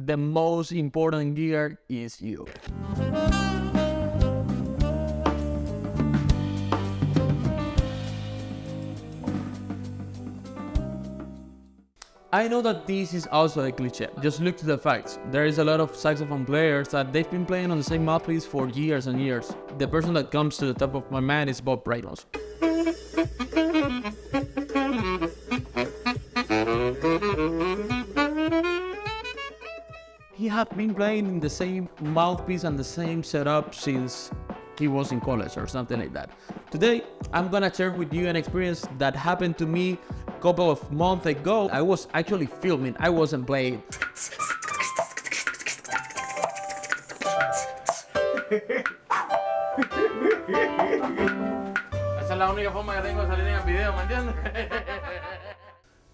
the most important gear is you. I know that this is also a cliche. Just look to the facts. There is a lot of saxophone players that they've been playing on the same mouthpiece for years and years. The person that comes to the top of my mind is Bob Reynolds. He had been playing in the same mouthpiece and the same setup since he was in college or something like that. Today, I'm gonna share with you an experience that happened to me a couple of months ago. I was actually filming, I wasn't playing. Esa es la única forma que tengo de salir en el video, ¿me entiendes?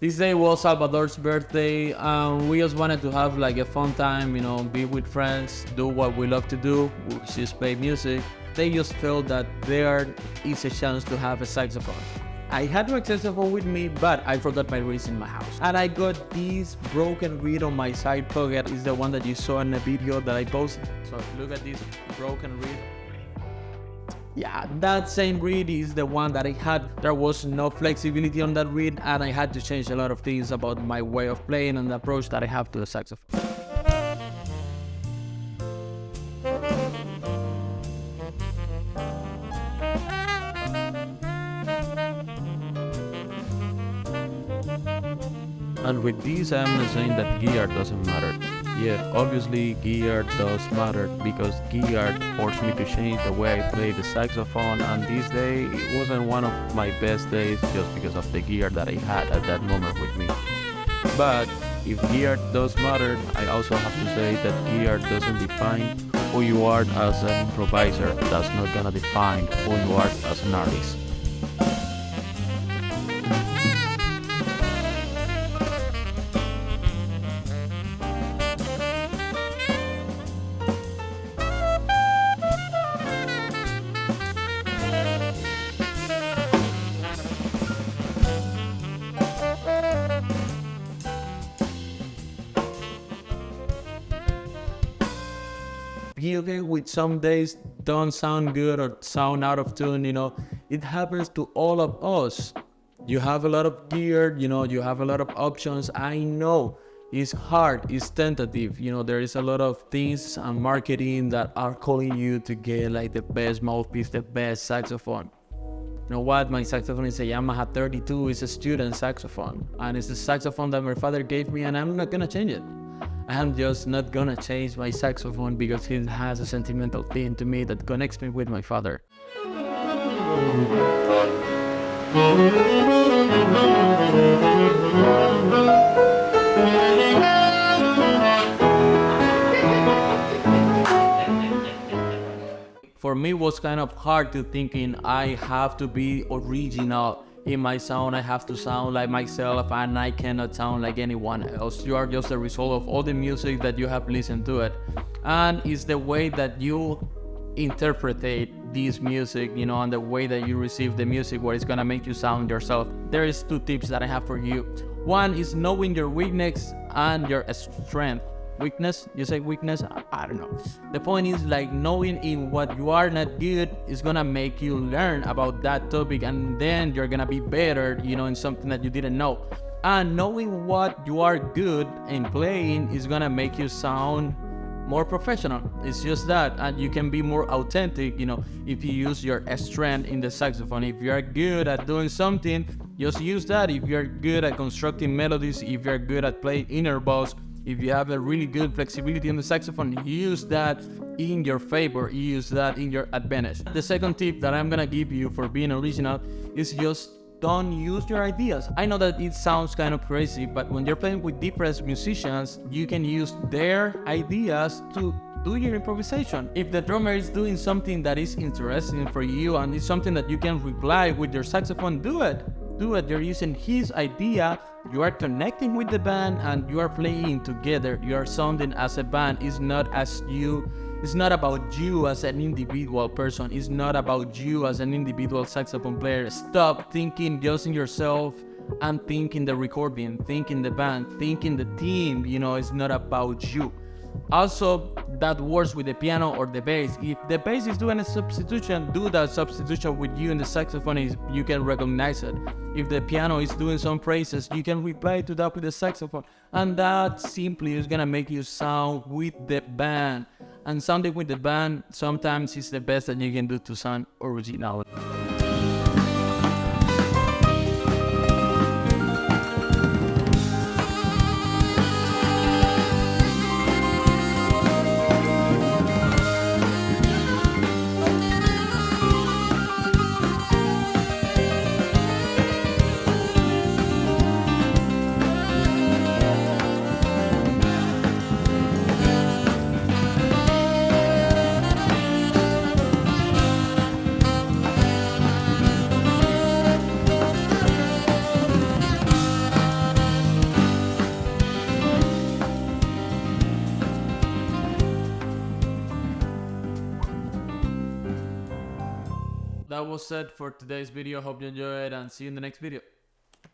This day was Salvador's birthday, and we just wanted to have like a fun time, you know, be with friends, do what we love to do, which is play music. They just felt that there is a chance to have a saxophone. I had my saxophone with me, but I forgot my reeds in my house. And I got this broken reed on my side pocket. It's the one that you saw in the video that I posted. So look at this broken reed. Yeah, that same reed is the one that I had. There was no flexibility on that reed, and I had to change a lot of things about my way of playing and the approach that I have to the saxophone. And with this, I'm not saying that gear doesn't matter. Yeah, obviously gear does matter, because gear forced me to change the way I play the saxophone, and this day it wasn't one of my best days just because of the gear that I had at that moment with me. But if gear does matter, I also have to say that gear doesn't define who you are as an improviser. That's not gonna define who you are as an artist. Be okay with some days don't sound good or sound out of tune, you know. It happens to all of us. You have a lot of gear, you know, you have a lot of options. I know it's hard, it's tentative, you know, there is a lot of things and marketing that are calling you to get like the best mouthpiece, the best saxophone. You know what, my saxophone is a Yamaha 32, it's a student saxophone, and it's the saxophone that my father gave me, and I'm not gonna change it. I'm just not gonna change my saxophone because it has a sentimental thing to me that connects me with my father. For me, it was kind of hard to thinking I have to be original in my sound. I have to sound like myself, and I cannot sound like anyone else. You are just a result of all the music that you have listened to it, and it's the way that you interpret this music, you know, and the way that you receive the music where it's gonna make you sound yourself. There is 2 tips that I have for you. One is knowing your weakness and your strength. Weakness? You say weakness? I don't know. The point is like knowing in what you are not good is gonna make you learn about that topic, and then you're gonna be better, you know, in something that you didn't know. And knowing what you are good in playing is gonna make you sound more professional. It's just that, and you can be more authentic, you know, if you use your strength in the saxophone. If you are good at doing something, just use that. If you're good at constructing melodies, if you're good at playing inner bass, if you have a really good flexibility on the saxophone, use that in your favor, use that in your advantage. The second tip that I'm gonna give you for being original is just don't use your ideas. I know that it sounds kind of crazy, but when you're playing with different musicians, you can use their ideas to do your improvisation. If the drummer is doing something that is interesting for you and it's something that you can reply with your saxophone, do it. You're using his idea, you are connecting with the band, and you are playing together. You are sounding as a band. It's not about you as an individual person. It's not about you as an individual saxophone player. Stop thinking just in yourself and thinking the recording, thinking the band, thinking the team. It's not about you. Also, that works with the piano or the bass. If the bass is doing a substitution, do that substitution with you, and the saxophone you can recognize it. If the piano is doing some phrases, you can reply to that with the saxophone, and that simply is gonna make you sound with the band. And sounding with the band sometimes is the best that you can do to sound original. That was it for today's video. Hope you enjoyed, and see you in the next video.